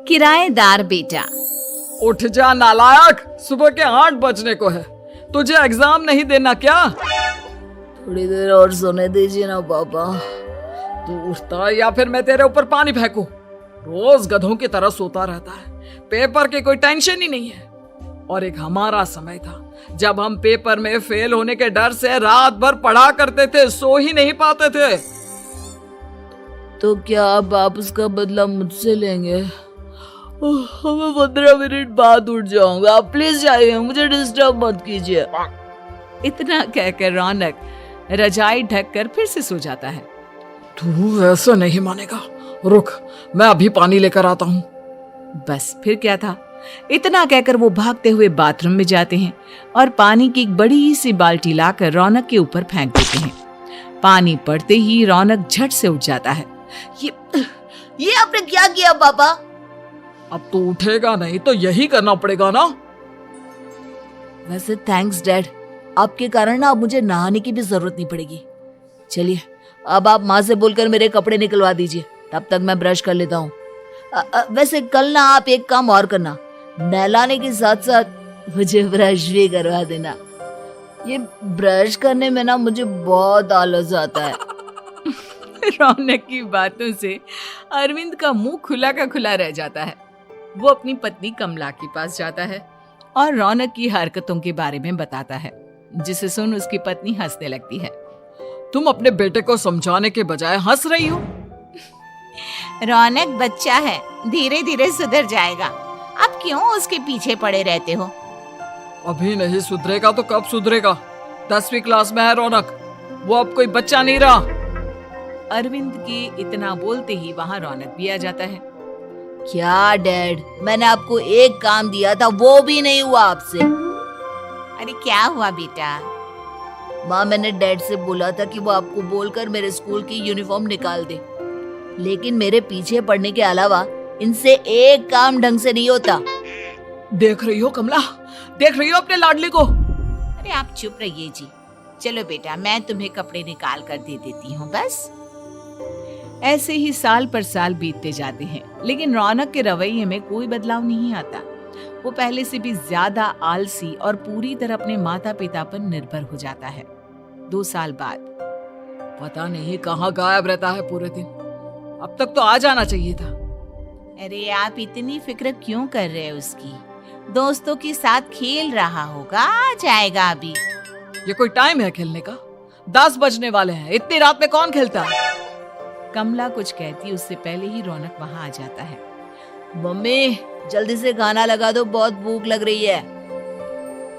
किराएदार बेटा। उठ जा नालायक, सुबह के 8 बजने को है। तुझे एग्जाम नहीं देना क्या? थोड़ी देर और सोने दीजिए ना पापा। तू उठता या फिर मैं तेरे ऊपर पानी फेंकूं? रोज गधों की तरह सोता रहता है, पेपर की कोई टेंशन ही नहीं है। और एक हमारा समय था जब हम पेपर में फेल होने के डर से रात भर पढ़ा करते थे, सो ही नहीं पाते थे। तो क्या अब आप उसका बदला मुझसे लेंगे? मैं 15 मिनट बाद उठ जाऊंगा, आप प्लीज जाइए, मुझे डिस्टर्ब मत कीजिए। इतना कहकर रौनक रजाई ढककर फिर से सो जाता है। तू ऐसा नहीं मानेगा, रुक मैं अभी पानी लेकर आता हूँ। बस फिर क्या था, इतना कहकर वो भागते हुए बाथरूम में जाते हैं और पानी की एक बड़ी सी बाल्टी लाकर रौनक के ऊपर फेंक देते हैं। पानी पड़ते ही रौनक झट से उठ जाता है। ये आपने क्या किया पापा? अब तो उठेगा नहीं तो यही करना पड़ेगा ना। वैसे थैंक्स डैड, आपके कारण ना अब मुझे नहाने की भी जरूरत नहीं पड़ेगी। चलिए अब आप माँ से बोलकर मेरे कपड़े निकलवा दीजिए, तब तक मैं ब्रश कर लेता हूँ। वैसे कल ना आप एक काम और करना, नहलाने के साथ साथ मुझे ब्रश भी करवा देना। ये ब्रश करने में ना मुझे बहुत आलस आता है। रौनक की बातों से अरविंद का मुंह खुला का खुला रह जाता है। वो अपनी पत्नी कमला के पास जाता है और रौनक की हरकतों के बारे में बताता है, जिसे सुन उसकी पत्नी हंसने लगती है। तुम अपने बेटे को समझाने के बजाय हंस रही हो। रौनक बच्चा है, धीरे धीरे सुधर जाएगा, आप क्यों उसके पीछे पड़े रहते हो? अभी नहीं सुधरेगा तो कब सुधरेगा? 10वीं क्लास में है रौनक, वो अब कोई बच्चा नहीं रहा। अरविंद के इतना बोलते ही वहाँ रौनक भी आ जाता है। क्या डैड, मैंने आपको एक काम दिया था, वो भी नहीं हुआ आपसे। अरे क्या हुआ बेटा? माँ, मैंने डैड से बोला था कि वो आपको बोलकर मेरे स्कूल की यूनिफॉर्म निकाल दे, लेकिन मेरे पीछे पड़ने के अलावा इनसे एक काम ढंग से नहीं होता। देख रही हो कमला, देख रही हो अपने लाडली को? अरे आप चुप रहिए जी। चलो बेटा, मैं तुम्हें कपड़े निकाल कर दे देती हूँ बस। ऐसे ही साल पर साल बीतते जाते हैं, लेकिन रौनक के रवैये में कोई बदलाव नहीं आता। वो पहले से भी ज्यादा आलसी और पूरी तरह अपने माता पिता पर निर्भर हो जाता है। 2 साल बाद पता नहीं कहाँ गायब रहता है पूरे दिन, अब तक तो आ जाना चाहिए था। अरे आप इतनी फिक्र क्यों कर रहे हो उसकी? दोस्तों के साथ खेल रहा होगा, आ जाएगा अभी। ये कोई टाइम है खेलने का? 10 बजने वाले हैं, इतनी रात में कौन खेलता है? कमला कुछ कहती उससे पहले ही रौनक वहाँ आ जाता है। मम्मी जल्दी से खाना लगा दो, बहुत भूख लग रही है।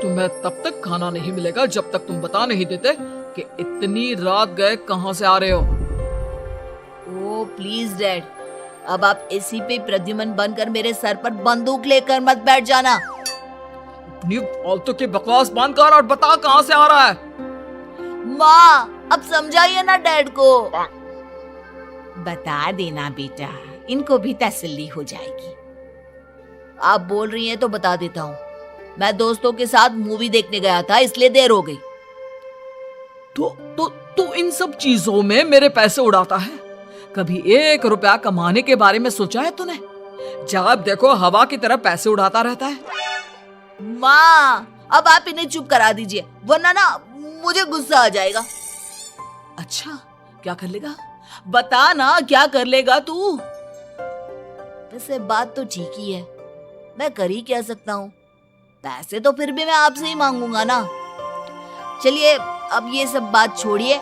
तुम्हें तब तक खाना नहीं मिलेगा जब तक तुम बता नहीं देते कि इतनी रात गए कहाँ से आ रहे हो। ओह प्लीज डैड, अब आप एसी पे प्रद्युमन बनकर मेरे सर पर बंदूक लेकर मत बैठ जाना। अपनी फालतू की बकवास बंद कर और बता कहाँ से आ रहा है। माँ अब समझाइए ना डैड को। बता देना बेटा, इनको भी तसल्ली हो जाएगी। आप बोल रही हैं तो बता देता हूँ, मैं दोस्तों के साथ मूवी देखने गया था, इसलिए देर हो गई। तो इन सब चीजों में मेरे पैसे उड़ाता है। कभी 1 रुपया कमाने के बारे में सोचा है तूने? जब देखो हवा की तरह पैसे उड़ाता रहता है। माँ अब आप इन्हें चुप करा दीजिए, वरना ना मुझे गुस्सा आ जाएगा। अच्छा क्या कर लेगा? बता ना क्या कर लेगा तू? वैसे बात तो ठीक ही है, मैं कर ही क्या सकता हूँ, पैसे तो फिर भी मैं आपसे ही मांगूंगा ना। चलिए अब ये सब बात छोड़िए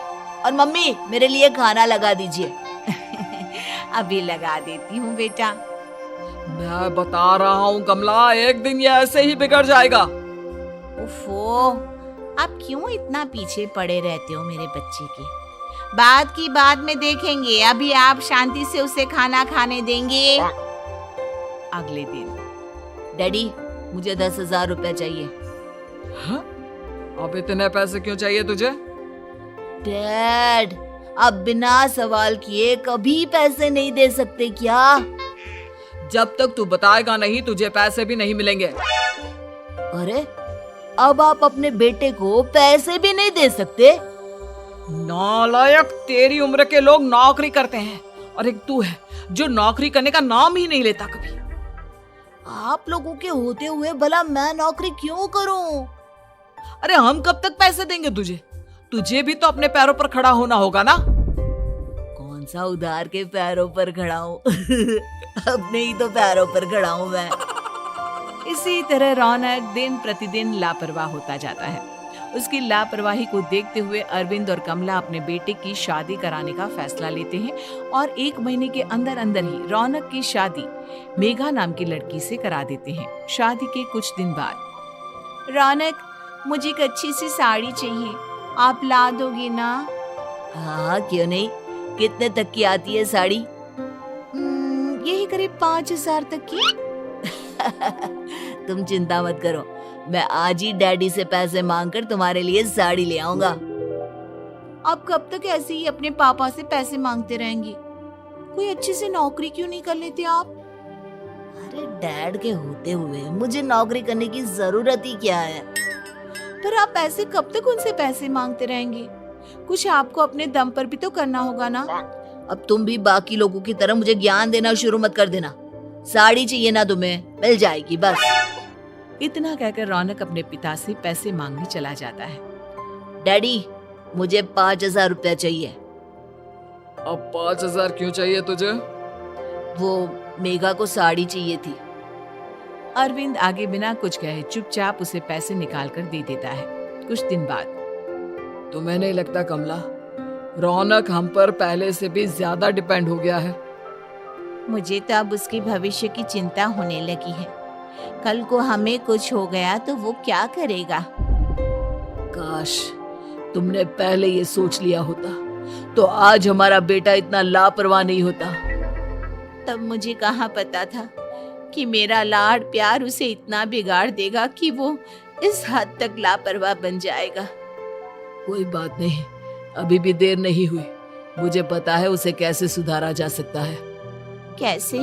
और मम्मी मेरे लिए खाना लगा दीजिए। अभी लगा देती हूँ बेटा। मैं बता रहा हूँ कमला, एक दिन ये ऐसे ही बिगड़ जाएगा। ओफो, आप क्यों इतना पीछे पड़े रहते हो मेरे बच्चे के? बात की बाद में देखेंगे, अभी आप शांति से उसे खाना खाने देंगे। अगले दिन डैडी मुझे 10,000 रुपए चाहिए। हाँ? अब इतने पैसे क्यों चाहिए तुझे? डैड आप बिना सवाल किए कभी पैसे नहीं दे सकते क्या? जब तक तू बताएगा नहीं तुझे पैसे भी नहीं मिलेंगे। अरे अब आप अपने बेटे को पैसे भी नहीं दे सकते? नालायक, तेरी उम्र के लोग नौकरी करते हैं और एक तू है जो नौकरी करने का नाम ही नहीं लेता कभी। आप लोगों के होते हुए भला मैं नौकरी क्यों करूं? अरे हम कब तक पैसे देंगे तुझे? तुझे भी तो अपने पैरों पर खड़ा होना होगा ना। कौन सा उधार के पैरों पर खड़ा हूँ? अपने ही तो पैरों पर खड़ा हूँ मैं। इसी तरह रौनक दिन प्रतिदिन लापरवाह होता जाता है। उसकी लापरवाही को देखते हुए अरविंद और कमला अपने बेटे की शादी कराने का फैसला लेते हैं और 1 महीने के अंदर अंदर ही रौनक की शादी मेघा नाम की लड़की से करा देते हैं। शादी के कुछ दिन बाद रौनक, मुझे एक अच्छी सी साड़ी चाहिए, आप ला दोगे ना? हाँ, क्यों नहीं। कितने तक की आती है साड़ी? यही करीब 5,000 तक की। तुम चिंता मत करो, मैं आज ही डैडी से पैसे मांगकर तुम्हारे लिए साड़ी ले आऊंगा। आप कब तक ऐसे ही अपने पापा से पैसे मांगते रहेंगे? कोई अच्छी सी नौकरी क्यों नहीं कर लेते आप? अरे डैड के होते हुए मुझे नौकरी करने की जरूरत ही क्या है? पर आप ऐसे कब तक उनसे पैसे मांगते रहेंगे? कुछ आपको अपने दम पर भी तो करना होगा ना। अब तुम भी बाकी लोगों की तरह मुझे ज्ञान देना शुरू मत कर देना। साड़ी चाहिए ना तुम्हें, मिल जाएगी बस। इतना कहकर रौनक अपने पिता से पैसे मांगने चला जाता है। डैडी, मुझे 5,000 रुपया चाहिए। अब 5,000 क्यों चाहिए तुझे? वो मेघा को साड़ी चाहिए थी। अरविंद आगे बिना कुछ कहे चुपचाप उसे पैसे निकाल कर दे देता है। कुछ दिन बाद तुम्हें नहीं लगता कमला, रौनक हम पर पहले से भी ज्यादा डिपेंड हो गया है? मुझे तो अब उसके भविष्य की चिंता होने लगी है। कल को हमें कुछ हो गया तो वो क्या करेगा? काश तुमने पहले ये सोच लिया होता तो आज हमारा बेटा इतना लापरवाह नहीं होता। तब मुझे कहाँ पता था कि मेरा लाड प्यार उसे इतना बिगाड़ देगा कि वो इस हद तक लापरवाह बन जाएगा। कोई बात नहीं, अभी भी देर नहीं हुई। मुझे पता है उसे कैसे सुधारा जा सकता है। कैसे?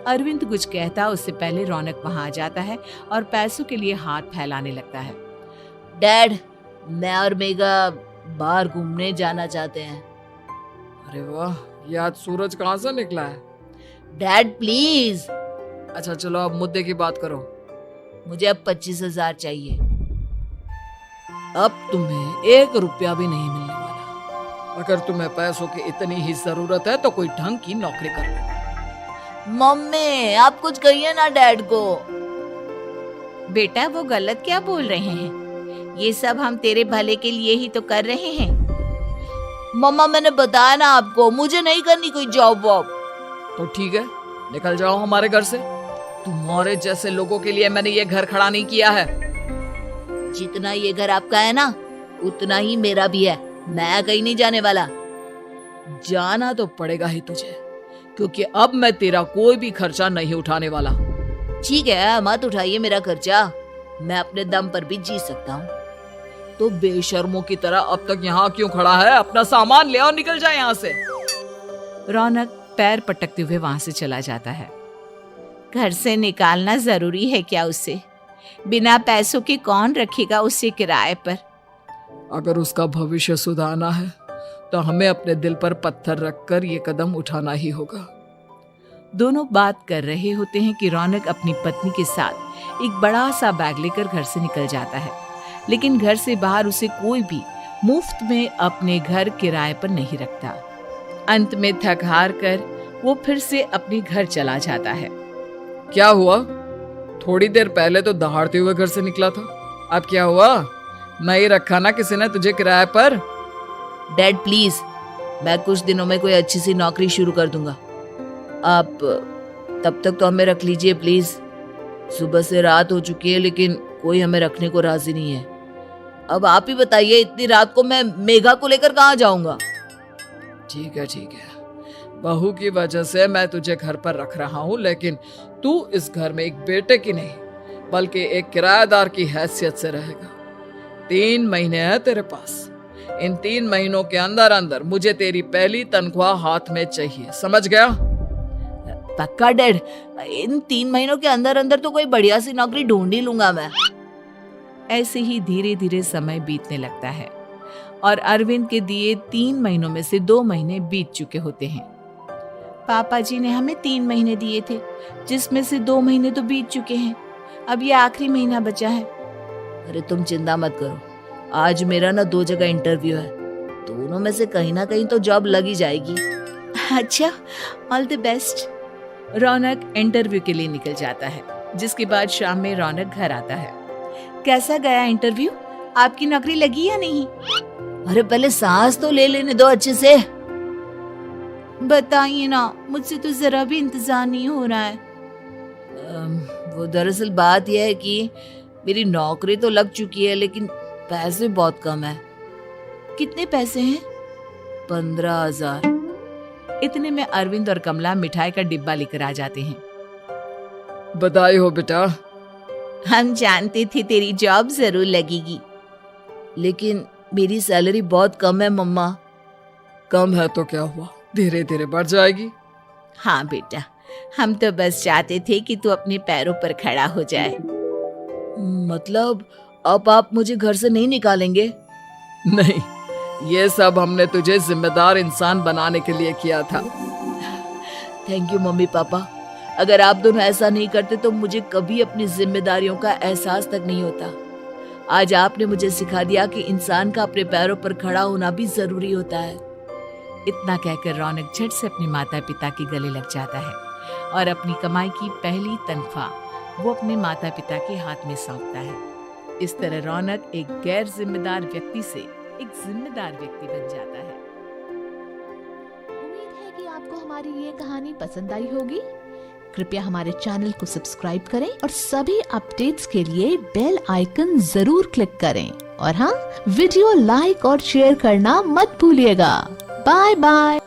अरविंद कुछ कहता उससे पहले रौनक वहां आ जाता है और पैसों के लिए हाथ फैलाने लगता है। डैड, मैं और मेघा बाहर घूमने जाना चाहते हैं। अरे वाह, ये आज सूरज कहाँ से निकला है? Dad please. अच्छा चलो अब मुद्दे की बात करो। मुझे अब 25,000 चाहिए। अब तुम्हें 1 रुपया भी नहीं मिलने वाला। अगर तुम्हें पैसों की इतनी ही जरूरत है तो कोई ढंग की नौकरी कर लो। मम्मी, आप कुछ कहिए ना डैड को। बेटा, वो गलत क्या बोल रहे हैं? ये सब हम तेरे भले के लिए ही तो कर रहे हैं। मम्मा, मैंने बताया ना आपको, मुझे नहीं करनी कोई जॉब वॉब। तो ठीक है, निकल जाओ हमारे घर से। तुम्हारे जैसे लोगों के लिए मैंने ये घर खड़ा नहीं किया है। जितना ये घर आपका है ना, उतना ही मेरा भी है। मैं कहीं नहीं जाने वाला। जाना तो पड़ेगा ही तुझे, क्योंकि अब मैं तेरा कोई भी खर्चा नहीं उठाने वाला। ठीक है, मत उठाइए मेरा खर्चा, मैं अपने दम पर भी जी सकता हूँ। तो बेशर्मों की तरह अब तक यहाँ क्यों खड़ा है? अपना सामान ले और निकल जाए यहाँ से। रौनक पैर पटकते हुए वहां से चला जाता है। घर से निकालना जरूरी है क्या उसे? बिना पैसों के कौन रखेगा उसे किराए पर? अगर उसका भविष्य सुधारना है तो हमें अपने दिल पर पत्थर रखकर ये कदम उठाना ही होगा। दोनों बात कर रहे होते हैं कि रौनक अपनी पत्नी के साथ एक बड़ा सा बैग लेकर घर से निकल जाता है, लेकिन घर से बाहर उसे कोई भी मुफ्त में अपने घर किराए पर नहीं रखता। अंत में थक हार कर वो फिर से अपने घर चला जाता है। क्या हुआ? थोड़ी देर पहले तो दहाड़ते हुए घर से निकला था, अब क्या हुआ? नहीं रखा ना किसी ने तुझे किराए पर? डैड प्लीज, मैं कुछ दिनों में कोई अच्छी सी नौकरी शुरू कर दूंगा। आप तब तक तो हमें रख लीजिए प्लीज। सुबह से रात हो चुकी है लेकिन कोई हमें रखने को राजी नहीं है। अब आप ही बताइए, इतनी रात को मैं मेघा को लेकर कहाँ जाऊंगा? ठीक है ठीक है, बहू की वजह से मैं तुझे घर पर रख रहा हूँ, लेकिन तू इस घर में एक बेटे की नहीं बल्कि एक किराएदार की हैसियत से रहेगा। 3 महीने हैं तेरे पास। इन 3 महीनों के अंदर अंदर मुझे तेरी पहली तनख्वाह हाथ में चाहिए, समझ गया? पक्का डैड, इन 3 महीनों के अंदर अंदर तो कोई बढ़िया सी नौकरी ढूंढ ही लूंगा मैं। ऐसे ही धीरे धीरे समय बीतने लगता है और अरविंद के दिए 3 महीनों में से 2 महीने बीत चुके होते हैं। पापा जी ने हमें 3 महीने दिए थे, जिसमें से 2 महीने तो बीत चुके हैं। अब ये आखिरी महीना बचा है। अरे तुम चिंता मत करो, आज मेरा ना 2 जगह इंटरव्यू है, दोनों में से कहीं ना कहीं तो जॉब लग ही जाएगी। अच्छा, all the best. Raunak interview के लिए निकल जाता है, जिसके बाद शाम में रौनक घर आता है। कैसा गया इंटरव्यू? आपकी नौकरी लगी या नहीं? अरे पहले सांस तो ले लेने दो अच्छे से। बताइए ना, मुझसे तो जरा भी इंतजार नहीं हो रहा है। वो दरअसल बात यह है कि मेरी नौकरी तो लग चुकी है, लेकिन पैसे बहुत कम है। कितने पैसे हैं? 15,000। इतने में अरविंद और कमला मिठाई का डिब्बा लेकर आ जाते हैं। बधाई हो बेटा। हम जानते थे तेरी जॉब जरूर लगेगी। लेकिन मेरी सैलरी बहुत कम है मम्मा। कम है तो क्या हुआ, धीरे धीरे बढ़ जाएगी। हाँ बेटा, हम तो बस चाहते थे कि तू अपने पैरों पर खड़ा हो जाए। मतलब अब आप मुझे घर से नहीं निकालेंगे? नहीं, ये सब हमने तुझे जिम्मेदार इंसान बनाने के लिए किया था। Thank you mummy papa. अगर आप दोनों ऐसा नहीं करते तो मुझे कभी अपनी जिम्मेदारियों का एहसास तक नहीं होता। आज आपने मुझे सिखा दिया कि इंसान का अपने पैरों पर खड़ा होना भी जरूरी होता है। इतना कहकर रौनक झट से अपने माता पिता के गले लग जाता है और अपनी कमाई की पहली तनख्वाह वो अपने माता पिता के हाथ में सौंपता है। इस तरह रौनक एक गैर जिम्मेदार व्यक्ति से एक जिम्मेदार व्यक्ति बन जाता है। उम्मीद है कि आपको हमारी ये कहानी पसंद आई होगी। कृपया हमारे चैनल को सब्सक्राइब करें और सभी अपडेट्स के लिए बेल आइकन जरूर क्लिक करें। और हाँ, वीडियो लाइक और शेयर करना मत भूलिएगा। Bye bye.